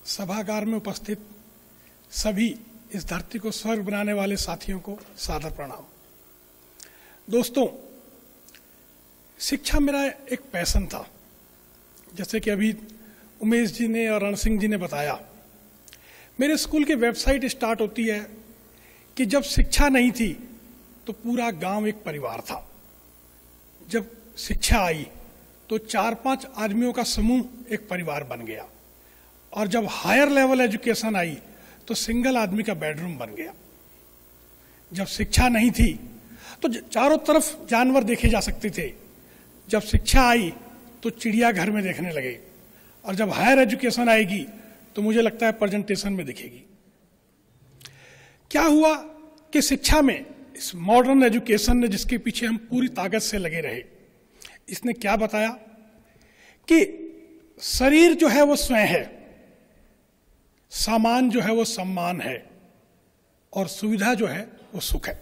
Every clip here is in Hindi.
सभागार में उपस्थित सभी इस धरती को स्वर्ग बनाने वाले साथियों को सादर प्रणाम। दोस्तों, शिक्षा मेरा एक पैशन था। जैसे कि अभी उमेश जी ने और रण सिंह जी ने बताया, मेरे स्कूल की वेबसाइट स्टार्ट होती है कि जब शिक्षा नहीं थी तो पूरा गांव एक परिवार था। जब शिक्षा आई तो 4-5 आदमियों का समूह एक परिवार बन गया, और जब हायर लेवल एजुकेशन आई तो सिंगल आदमी का बेडरूम बन गया। जब शिक्षा नहीं थी तो चारों तरफ जानवर देखे जा सकते थे। जब शिक्षा आई तो चिड़िया घर में देखने लगे, और जब हायर एजुकेशन आएगी तो मुझे लगता है प्रेजेंटेशन में दिखेगी। क्या हुआ कि शिक्षा में इस मॉडर्न एजुकेशन ने, जिसके पीछे हम पूरी ताकत से लगे रहे, इसने क्या बताया कि शरीर जो है वो स्वयं है, सामान जो है वो सम्मान है, और सुविधा जो है वो सुख है।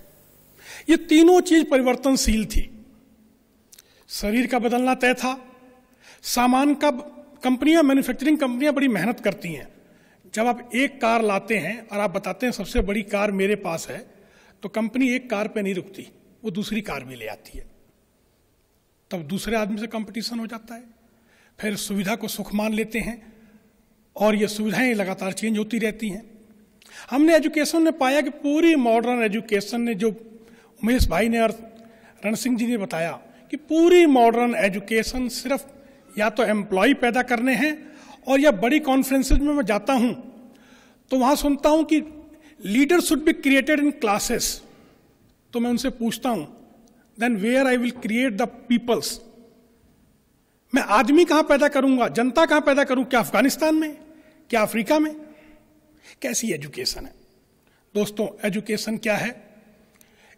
ये तीनों चीज परिवर्तनशील थी। शरीर का बदलना तय था, सामान का कंपनियां, मैन्युफैक्चरिंग कंपनियां बड़ी मेहनत करती हैं। जब आप एक कार लाते हैं और आप बताते हैं सबसे बड़ी कार मेरे पास है, तो कंपनी एक कार पे नहीं रुकती, वो दूसरी कार भी ले आती है। तब दूसरे आदमी से कंपटीशन हो जाता है। फिर सुविधा को सुख मान लेते हैं, और ये सुविधाएं लगातार चेंज होती रहती हैं। हमने एजुकेशन में पाया कि पूरी मॉडर्न एजुकेशन ने, जो उमेश भाई ने और रण सिंह जी ने बताया, कि पूरी मॉडर्न एजुकेशन सिर्फ या तो एम्प्लॉय पैदा करने हैं, और या बड़ी कॉन्फ्रेंसेज में मैं जाता हूं तो वहां सुनता हूं कि leader should be created in classes. तो मैं उनसे पूछता हूं, then where I will create the peoples. मैं आदमी कहां पैदा करूंगा, जनता कहां पैदा करूं? क्या अफगानिस्तान में, क्या अफ्रीका में? कैसी एजुकेशन है? दोस्तों, एजुकेशन क्या है?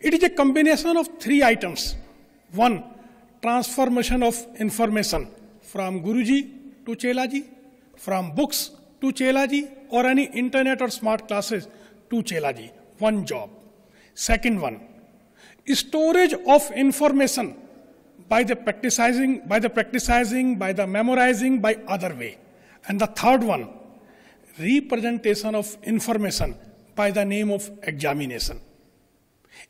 It is a combination of 3 items. 1, transformation of information from guruji to chela ji, from books to chela ji, और एनी इंटरनेट और smart classes to chela ji. 1 job. Second one, storage of information by the practicing, by the memorizing, by other way. And the third one, representation of information by the name of examination.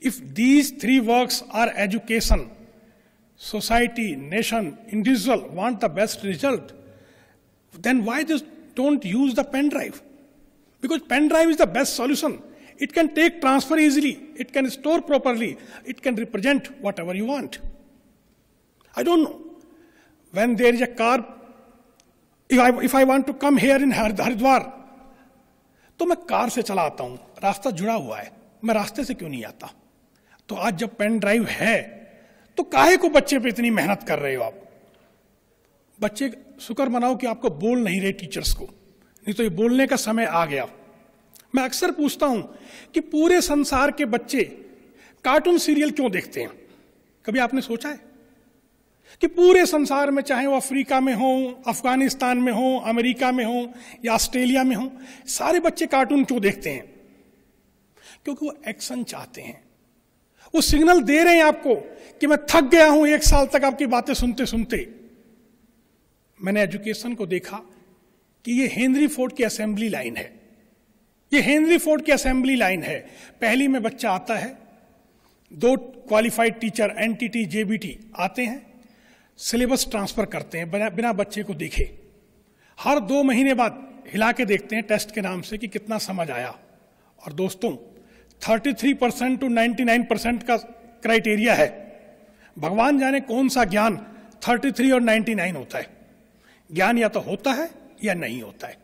If these 3 works are education, society, nation, individual want the best result, then why don't use the pen drive? Because pen drive is the best solution. It can take transfer easily, it can store properly, it can represent whatever you want. I don't know. When there is a car, if I want to come here in Haridwar, तो मैं कार से चला आता हूं, रास्ता जुड़ा हुआ है, मैं रास्ते से क्यों नहीं आता? तो आज जब पेन ड्राइव है तो काहे को बच्चे पे इतनी मेहनत कर रहे हो आप? बच्चे शुक्र मनाओ कि आपको बोल नहीं रहे टीचर्स को, नहीं तो ये बोलने का समय आ गया। मैं अक्सर पूछता हूं कि पूरे संसार के बच्चे कार्टून सीरियल क्यों देखते हैं? कभी आपने सोचा है कि पूरे संसार में, चाहे वो अफ्रीका में हो, अफगानिस्तान में हो, अमेरिका में हो या ऑस्ट्रेलिया में हो, सारे बच्चे कार्टून क्यों देखते हैं? क्योंकि वो एक्शन चाहते हैं। वो सिग्नल दे रहे हैं आपको कि मैं थक गया हूं 1 साल तक आपकी बातें सुनते सुनते। मैंने एजुकेशन को देखा कि ये हेनरी फोर्ड की असेंबली लाइन है। ये हेनरी फोर्ड की असेंबली लाइन है। पहली में बच्चा आता है, 2 क्वालिफाइड टीचर एनटीटी जेबीटी आते हैं, सिलेबस ट्रांसफर करते हैं बिना बच्चे को देखे। हर 2 महीने बाद हिला के देखते हैं टेस्ट के नाम से कि कितना समझ आया। और दोस्तों, 33% to 99% का क्राइटेरिया है। भगवान जाने कौन सा ज्ञान 33 और 99 होता है। ज्ञान या तो होता है या नहीं होता है।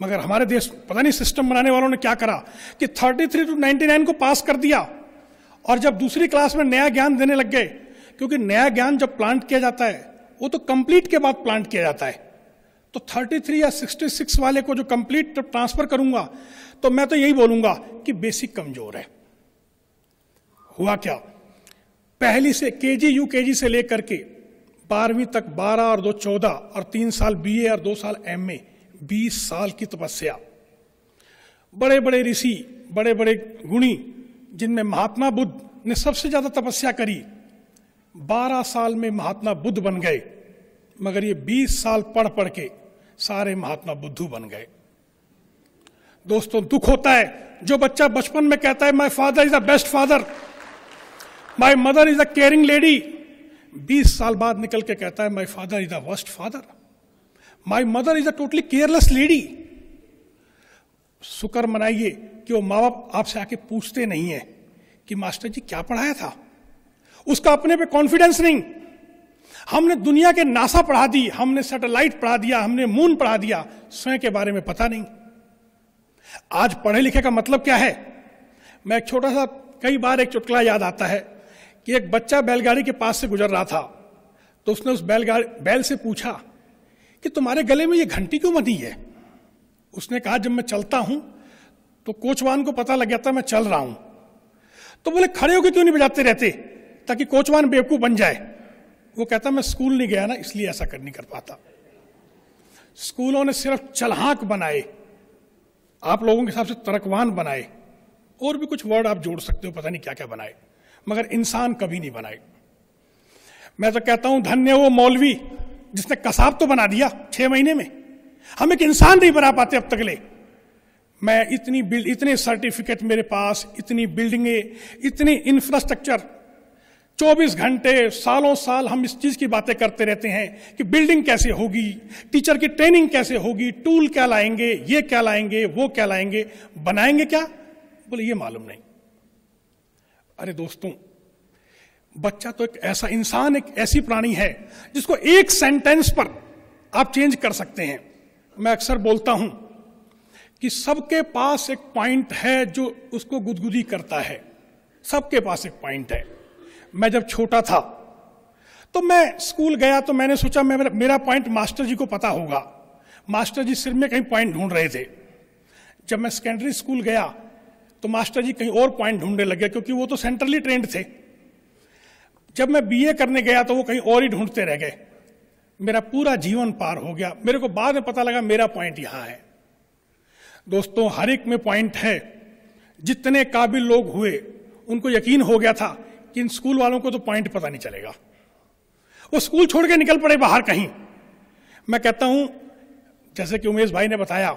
मगर हमारे देश, पता नहीं सिस्टम बनाने वालों ने क्या करा कि 33 to 99 को पास कर दिया, और जब दूसरी क्लास में नया ज्ञान देने लग गए, क्योंकि नया ज्ञान जब प्लांट किया जाता है वो तो कंप्लीट के बाद प्लांट किया जाता है। तो 33 या 66 वाले को जो कंप्लीट ट्रांसफर करूंगा, तो मैं तो यही बोलूंगा कि बेसिक कमजोर है। हुआ क्या? पहली से केजी यूकेजी से लेकर के 12वीं तक 12 और 2 14 और 3 साल बीए और 2 साल एमए, 20 साल की तपस्या। बड़े बड़े ऋषि, बड़े बड़े गुणी, जिनमें महात्मा बुद्ध ने सबसे ज्यादा तपस्या करी, 12 साल में महात्मा बुद्ध बन गए। मगर ये 20 साल पढ़ पढ़ के सारे महात्मा बुद्धू बन गए। दोस्तों, दुख होता है जो बच्चा बचपन में कहता है my father is the best father, my mother is a caring lady, 20 साल बाद निकल के कहता है my father is the worst father, my mother is a totally careless lady. शुक्र मनाइए कि वो माँ बाप आपसे आके पूछते नहीं है कि मास्टर जी क्या पढ़ाया था। उसका अपने पे कॉन्फिडेंस नहीं। हमने दुनिया के नासा पढ़ा दी, हमने सैटेलाइट पढ़ा दिया, हमने मून पढ़ा दिया, स्वयं के बारे में पता नहीं। आज पढ़े लिखे का मतलब क्या है? मैं एक छोटा सा, कई बार एक चुटकुला याद आता है कि एक बच्चा बैलगाड़ी के पास से गुजर रहा था, तो उसने उस बैल से पूछा कि तुम्हारे गले में ये घंटी क्यों बंधी है? उसने कहा जब मैं चलता हूं तो कोचवान को पता लग जाता मैं चल रहा हूं। तो बोले खड़े होकर क्यों नहीं बजाते रहते ताकि कोचवान बेवकूफ बन जाए? वो कहता मैं स्कूल नहीं गया ना, इसलिए ऐसा कर नहीं कर पाता। स्कूलों ने सिर्फ चलहाक बनाए, आप लोगों के हिसाब से तरकवान बनाए, और भी कुछ वर्ड आप जोड़ सकते हो, पता नहीं क्या क्या बनाए, मगर इंसान कभी नहीं बनाए। मैं तो कहता हूं धन्य वो मौलवी जिसने कसाब तो बना दिया 6 महीने में, हम एक इंसान नहीं बना पाते अब तक ले। मैं इतने सर्टिफिकेट मेरे पास, इतनी बिल्डिंगें, इतनी इंफ्रास्ट्रक्चर, 24 घंटे सालों साल हम इस चीज की बातें करते रहते हैं कि बिल्डिंग कैसे होगी, टीचर की ट्रेनिंग कैसे होगी, टूल क्या लाएंगे, ये क्या लाएंगे, वो क्या लाएंगे, बनाएंगे क्या? बोले ये मालूम नहीं। अरे दोस्तों, बच्चा तो एक ऐसा इंसान, एक ऐसी प्राणी है जिसको एक सेंटेंस पर आप चेंज कर सकते हैं। मैं अक्सर बोलता हूं कि सबके पास एक पॉइंट है जो उसको गुदगुदी करता है। सबके पास एक पॉइंट है। मैं जब छोटा था तो मैं स्कूल गया तो मैंने सोचा मेरा पॉइंट मास्टर जी को पता होगा। मास्टर जी सिर में कहीं पॉइंट ढूंढ रहे थे। जब मैं सेकेंडरी स्कूल गया तो मास्टर जी कहीं और पॉइंट ढूंढने लगे, क्योंकि वो तो सेंट्रली ट्रेंड थे। जब मैं बीए करने गया तो वो कहीं और ही ढूंढते रह गए। मेरा पूरा जीवन पार हो गया। मेरे को बाद में पता लगा मेरा पॉइंट यहां है। दोस्तों, हर एक में पॉइंट है। जितने काबिल लोग हुए उनको यकीन हो गया था कि इन स्कूल वालों को तो पॉइंट पता नहीं चलेगा, वो स्कूल छोड़ के निकल पड़े बाहर कहीं। मैं कहता हूं, जैसे कि उमेश भाई ने बताया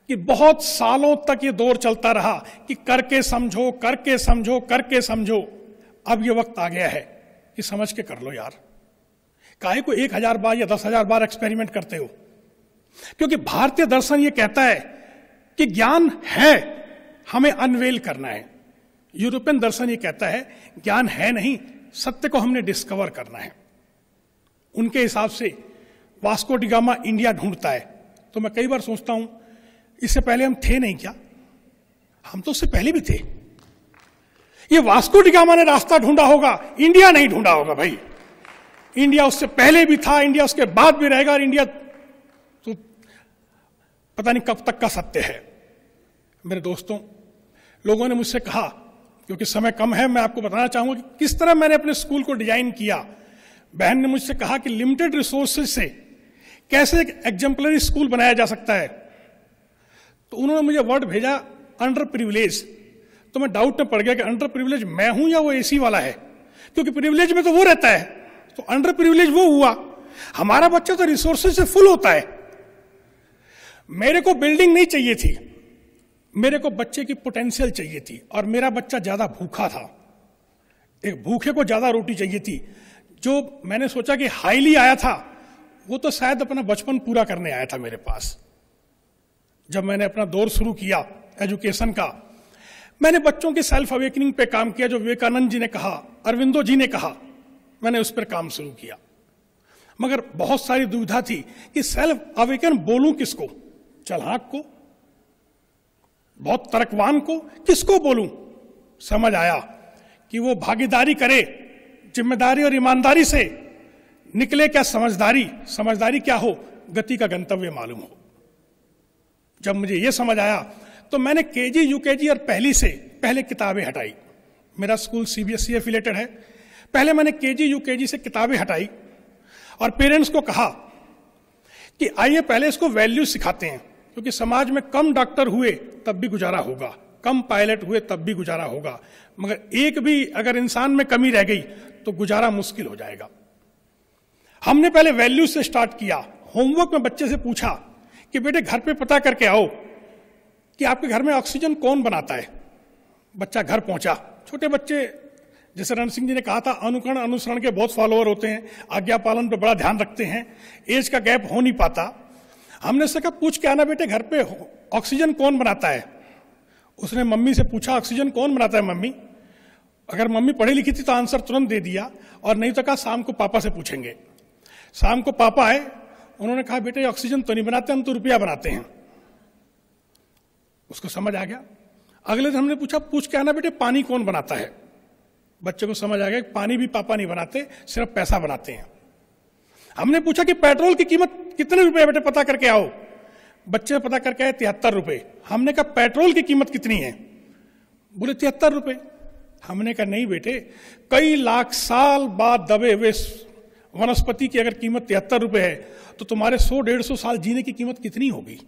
कि बहुत सालों तक ये दौर चलता रहा कि करके समझो, करके समझो, करके समझो। अब ये वक्त आ गया है कि समझ के कर लो यार। काहे को 1000 बार या 10,000 बार एक्सपेरिमेंट करते हो? क्योंकि भारतीय दर्शन ये कहता है कि ज्ञान है, हमें अनवेल करना है। यूरोपियन दर्शन ये कहता है ज्ञान है नहीं, सत्य को हमने डिस्कवर करना है। उनके हिसाब से वास्को डी गामा इंडिया ढूंढता है। तो मैं कई बार सोचता हूं इससे पहले हम थे नहीं क्या? हम तो उससे पहले भी थे। ये वास्को डी गामा ने रास्ता ढूंढा होगा, इंडिया नहीं ढूंढा होगा भाई। इंडिया उससे पहले भी था, इंडिया उसके बाद भी रहेगा, और इंडिया तो पता नहीं कब तक का सत्य है। मेरे दोस्तों, लोगों ने मुझसे कहा, क्योंकि समय कम है, मैं आपको बताना चाहूंगा कि किस तरह मैंने अपने स्कूल को डिजाइन किया। बहन ने मुझसे कहा कि लिमिटेड रिसोर्सेज से कैसे एक एग्जाम्पलरी स्कूल बनाया जा सकता है। तो उन्होंने मुझे वर्ड भेजा अंडर प्रिविलेज। तो मैं डाउट में पड़ गया कि अंडर प्रिविलेज मैं हूं या वो एसी वाला है, क्योंकि प्रिविलेज में तो वो रहता है, तो अंडर प्रिविलेज वो हुआ। हमारा बच्चा तो रिसोर्सेज से फुल होता है। मेरे को बिल्डिंग नहीं चाहिए थी, मेरे को बच्चे की पोटेंशियल चाहिए थी। और मेरा बच्चा ज्यादा भूखा था, एक भूखे को ज्यादा रोटी चाहिए थी। जो मैंने सोचा कि हाईली आया था, वो तो शायद अपना बचपन पूरा करने आया था मेरे पास। जब मैंने अपना दौर शुरू किया एजुकेशन का, मैंने बच्चों की सेल्फ अवेकनिंग पे काम किया। जो विवेकानंद जी ने कहा, अरविंदो जी ने कहा, मैंने उस पर काम शुरू किया। मगर बहुत सारी दुविधा थी कि सेल्फ अवेकन बोलूं किसको? चलहाक को, बहुत तर्कवान को, किसको बोलूं? समझ आया कि वो भागीदारी करे, जिम्मेदारी और ईमानदारी से निकले क्या समझदारी। समझदारी क्या हो? गति का गंतव्य मालूम हो। जब मुझे यह समझ आया तो मैंने केजी, यूकेजी और पहले किताबें हटाई। मेरा स्कूल सीबीएसई एफिलेटेड है। पहले मैंने केजी, यूकेजी से किताबें हटाई और पेरेंट्स को कहा कि आइए पहले इसको वैल्यू सिखाते हैं, क्योंकि समाज में कम डॉक्टर हुए तब भी गुजारा होगा, कम पायलट हुए तब भी गुजारा होगा, मगर एक भी अगर इंसान में कमी रह गई तो गुजारा मुश्किल हो जाएगा। हमने पहले वैल्यू से स्टार्ट किया होमवर्क में बच्चे से पूछा कि बेटे घर पे पता करके आओ कि आपके घर में ऑक्सीजन कौन बनाता है। बच्चा घर पहुंचा। छोटे बच्चे, जैसे रण सिंह जी ने कहा था, अनुकरण अनुसरण के बहुत फॉलोअर होते हैं, आज्ञा पालन पे बड़ा ध्यान रखते हैं, एज का गैप हो नहीं पाता। हमने उससे कहा पूछ के आना बेटे घर पे ऑक्सीजन कौन बनाता है। उसने मम्मी से पूछा ऑक्सीजन कौन बनाता है मम्मी। अगर मम्मी पढ़ी लिखी थी तो आंसर तुरंत दे दिया, और नहीं तो कहा शाम को पापा से पूछेंगे। शाम को पापा आए, उन्होंने कहा बेटे ऑक्सीजन तो नहीं बनाते, हम तो रुपया बनाते हैं। उसको समझ आ गया। अगले दिन हमने पूछा पूछ के आना बेटे पानी कौन बनाता है। बच्चे को समझ आ गया कि पानी भी पापा नहीं बनाते, सिर्फ पैसा बनाते हैं। हमने पूछा कि पेट्रोल की कीमत कितने रुपए बेटे पता करके आओ। बच्चे ने पता करके आए 73 रुपए। हमने कहा पेट्रोल की कीमत कितनी है। बोले 73 रुपए। हमने कहा नहीं बेटे, कई लाख साल बाद दबे हुए वनस्पति की अगर कीमत 73 रुपए है तो तुम्हारे 100-150 साल जीने की कीमत कितनी होगी।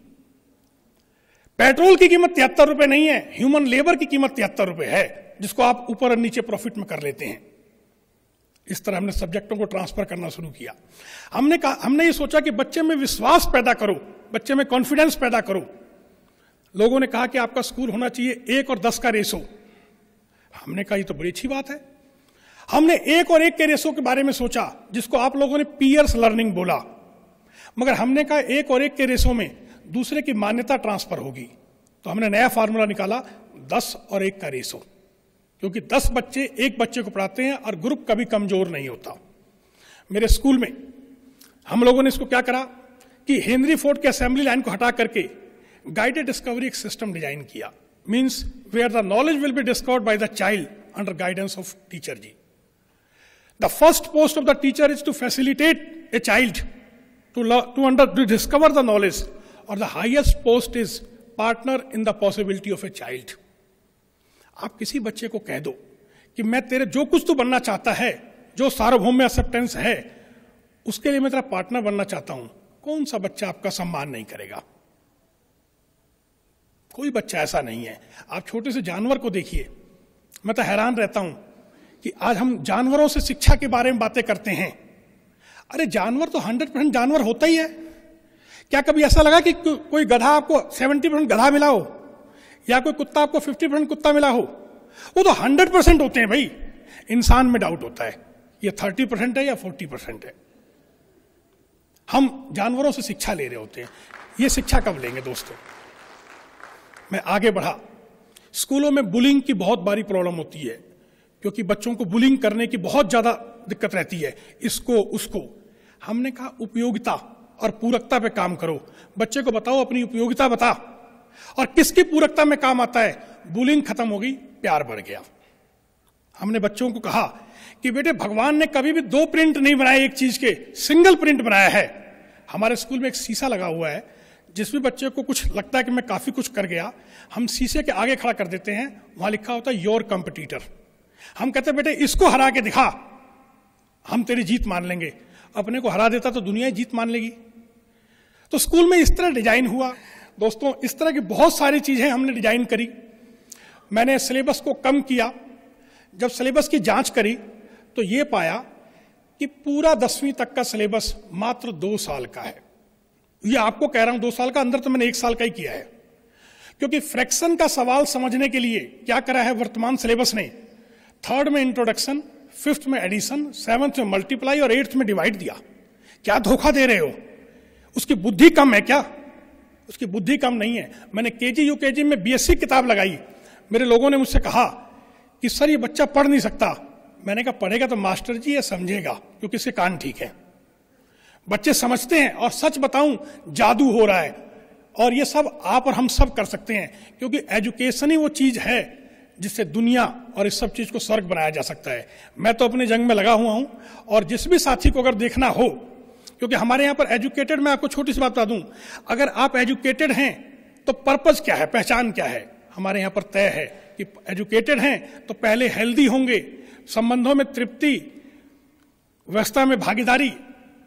पेट्रोल की कीमत 73 रुपए नहीं है, ह्यूमन लेबर की कीमत 73 रुपए है, जिसको आप ऊपर और नीचे प्रॉफिट में कर लेते हैं। इस तरह हमने सब्जेक्टों को ट्रांसफर करना शुरू किया। हमने ये सोचा कि बच्चे में विश्वास पैदा करो, बच्चे में कॉन्फिडेंस पैदा करो। लोगों ने कहा कि आपका स्कूल होना चाहिए 1 और 10 का रेशो। हमने कहा ये तो बड़ी अच्छी बात है। हमने 1 और 1 के रेशो के बारे में सोचा, जिसको आप लोगों ने पीयर्स लर्निंग बोला। मगर हमने कहा 1 और 1 के रेशो में दूसरे की मान्यता ट्रांसफर होगी, तो हमने नया फार्मूला निकाला 10 और 1 का रेशो, क्योंकि 10 बच्चे 1 बच्चे को पढ़ाते हैं और ग्रुप कभी कमजोर नहीं होता। मेरे स्कूल में हम लोगों ने इसको क्या करा कि हेनरी फोर्ड के असेंबली लाइन को हटा करके गाइडेड डिस्कवरी एक सिस्टम डिजाइन किया। Means where the knowledge will be discovered by the child under guidance of teacher ji. The first post of the teacher is to facilitate a child to discover the knowledge, और the highest post is partner in the possibility of a child. आप किसी बच्चे को कह दो कि मैं तेरे जो कुछ तू बनना चाहता है, जो सार्वभौम एक्सेप्टेंस है, उसके लिए मैं तेरा पार्टनर बनना चाहता हूं, कौन सा बच्चा आपका सम्मान नहीं करेगा। कोई बच्चा ऐसा नहीं है। आप छोटे से जानवर को देखिए, मैं तो हैरान रहता हूं कि आज हम जानवरों से शिक्षा के बारे में बातें करते हैं। अरे जानवर तो 100% जानवर होता ही है। क्या कभी ऐसा लगा कि कोई गधा आपको 70% गधा मिला हो, या कोई कुत्ता आपको 50% कुत्ता मिला हो? वो तो 100% होते हैं भाई। इंसान में डाउट होता है ये 30% है या 40% है। हम जानवरों से शिक्षा ले रहे होते हैं। ये शिक्षा कब लेंगे दोस्तों? मैं आगे बढ़ा। स्कूलों में बुलिंग की बहुत बड़ी प्रॉब्लम होती है, क्योंकि बच्चों को बुलिंग करने की बहुत ज्यादा दिक्कत रहती है, इसको उसको। हमने कहा उपयोगिता और पूरकता पे काम करो। बच्चे को बताओ अपनी उपयोगिता बता, और किसकी पूरकता में काम आता है। बुलिंग खत्म हो गई, प्यार बढ़ गया। हमने बच्चों को कहा कि बेटे भगवान ने कभी भी 2 प्रिंट नहीं बनाए एक चीज के, सिंगल प्रिंट बनाया है। हमारे स्कूल में एक शीशा लगा हुआ है, जिस भी बच्चे को कुछ लगता है कि मैं काफी कुछ कर गया, हम शीशे के आगे खड़ा कर देते हैं, वहां लिखा होता है योर कंपटीटर। हम कहते हैं बेटे इसको हरा के दिखा, हम तेरी जीत मान लेंगे। अपने को हरा देता तो दुनिया जीत मान लेगी। तो स्कूल में इस तरह डिजाइन हुआ। दोस्तों इस तरह की बहुत सारी चीजें हमने डिजाइन करी। मैंने सिलेबस को कम किया। जब सिलेबस की जांच करी तो यह पाया कि पूरा 10वीं तक का सिलेबस मात्र 2 साल का है। ये आपको कह रहा हूं 2 साल का, अंदर तो मैंने 1 साल का ही किया है। क्योंकि फ्रैक्शन का सवाल समझने के लिए क्या करा है वर्तमान सिलेबस ने, 3rd में इंट्रोडक्शन, 5th में एडिशन, 7th में मल्टीप्लाई और 8th में डिवाइड दिया। क्या धोखा दे रहे हो? उसकी बुद्धि कम है क्या? उसकी बुद्धि कम नहीं है। मैंने केजी यूकेजी में बीएससी किताब लगाई। मेरे लोगों ने मुझसे कहा कि सर ये बच्चा पढ़ नहीं सकता। मैंने कहा पढ़ेगा तो मास्टर जी ये समझेगा, क्योंकि इसके कान ठीक है। बच्चे समझते हैं, और सच बताऊं जादू हो रहा है। और ये सब आप और हम सब कर सकते हैं, क्योंकि एजुकेशन ही वो चीज है जिससे दुनिया और इस सब चीज को स्वर्ग बनाया जा सकता है। मैं तो अपने जंग में लगा हुआ हूं, और जिस भी साथी को अगर देखना हो, क्योंकि हमारे यहां पर एजुकेटेड, मैं आपको छोटी सी बात बता दूं, अगर आप एजुकेटेड हैं तो पर्पज क्या है, पहचान क्या है, हमारे यहां पर तय है कि एजुकेटेड हैं तो पहले हेल्दी होंगे, संबंधों में तृप्ति, व्यवस्था में भागीदारी,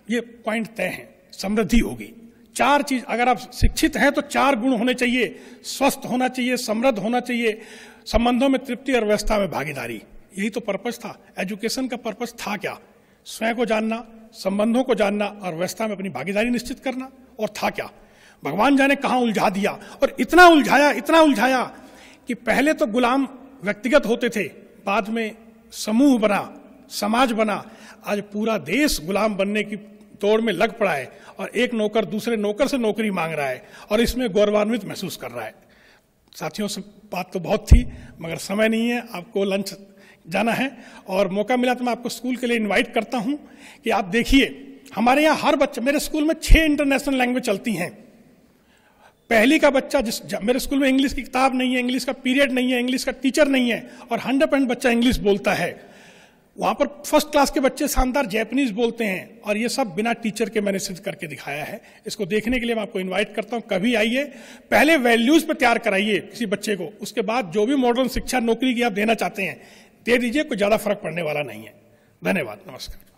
ये पॉइंट तय है। समृद्धि होगी। 4 चीज, अगर आप शिक्षित हैं तो 4 गुण होने चाहिए। स्वस्थ होना चाहिए, समृद्ध होना चाहिए, संबंधों में तृप्ति और व्यवस्था में भागीदारी। यही तो पर्पस था। एजुकेशन का पर्पस था क्या? स्वयं को जानना, संबंधों को जानना और व्यवस्था में अपनी भागीदारी निश्चित करना। और था क्या, भगवान जाने कहां उलझा दिया, और इतना उलझाया कि पहले तो गुलाम व्यक्तिगत होते थे, बाद में समूह बना, समाज बना। आज पूरा देश गुलाम बनने की दौड़ में लग पड़ा है और एक नौकर दूसरे नौकर से नौकरी मांग रहा है और इसमें गौरवान्वित महसूस कर रहा है। साथियों से बात तो बहुत थी मगर समय नहीं है, आपको लंच जाना है और मौका मिला तो मैं आपको स्कूल के लिए इनवाइट करता हूं कि आप देखिए हमारे यहाँ हर बच्चा, मेरे स्कूल में 6 इंटरनेशनल लैंग्वेज चलती हैं। पहली का बच्चा मेरे स्कूल में इंग्लिश की किताब नहीं है, इंग्लिश का पीरियड नहीं है, इंग्लिश का टीचर नहीं है और 100% बच्चा इंग्लिश बोलता है। वहां पर फर्स्ट क्लास के बच्चे शानदार जैपनीज बोलते हैं और ये सब बिना टीचर के मैंने सिद्ध करके दिखाया है। इसको देखने के लिए मैं आपको इनवाइट करता हूं, कभी आइए। पहले वैल्यूज पे तैयार कराइए किसी बच्चे को, उसके बाद जो भी मॉडर्न शिक्षा नौकरी की आप देना चाहते हैं दे दीजिए, कोई ज्यादा फर्क पड़ने वाला नहीं है। धन्यवाद, नमस्कार।